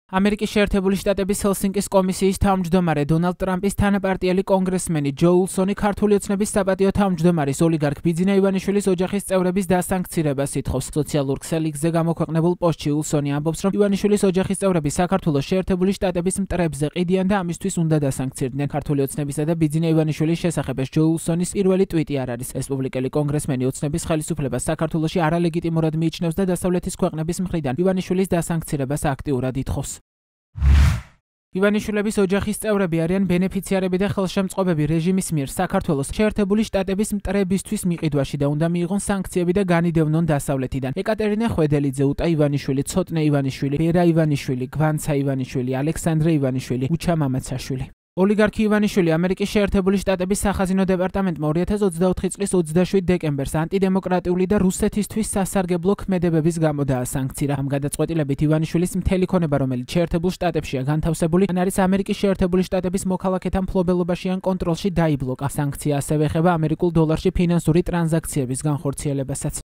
ამერიკის შეერთებული შტატების ჰელსინკის კომისიის თავმჯდომარე დონალდ ტრამპის თანაპარტიელი კონგრესმენი ჯო უილსონი ქართული ოცნების საპატიო თავმჯდომარის ოლიგარქ ბიძინა ივანიშვილის ოჯახის წევრების დასანქცირებას ითხოვს. სოციალურ ქსელზე გამოქვეყნებულ პოსტში უილსონი ამბობს, რომ ივანიშვილის ოჯახის წევრები საქართველოს შეერთებული შტატების მტრებზე ყიდიან და ამისთვის უნდა დასანქცირდნენ. ქართული ოცნებისა და ბიძინა ივანიშვილის შესახებ ჯო უილსონის პირველი ტვიტი არ არის. რესპუბლიკელი კონგრესმენი ოცნების ხელისუფლებას საქართველოში არალეგიტიმურად მიიჩნევს და დასავლეთის ქვეყნების მხრიდან ივანიშვილის დასანქცირებას აქტიურად ითხოვს. ივანიშვილების ოჯახის წევრები არიან ბენეფიციარები და ხელშემწყობები რეჟიმის მიერ საქართველოს შეერთებული შტატების მტრებისთვის მიყიდვაში და უნდა მიიღონ სანქციები და განიდევნონ დასავლეთიდან. ეკატერინე ხვედელიძე, უტა ივანიშვილი, ცოტნე ივანიშვილი, ვერა ივანიშვილი, გვანცა ივანიშვილი, ალექსანდრე ივანიშვილი, უჩა მამაცაშვილი. ოლიგარქი ივანიშვილი ამერიკის შეერთებული შტატების სახაზინო დეპარტამენტმა 2024 წლის 27 დეკემბერს ანტიდემოკრატიული და რუსეთისთვის სასარგებლო ქმედებების გამო დაასანქცირა. ამ გადაწყვეტილებით ივანიშვილის მთელი ქონება, რომელიც შეერთებულ შტატებშია განთავსებული, ან არის ამერიკის შეერთებული შტატების მოქალაქეთა მფლობელობაში ან კონტროლში დაიბლოკა. სანქცია ასევე ეხება ამერიკულ დოლარში ფინანსური ტრანზაქციების განხორციელებასაც.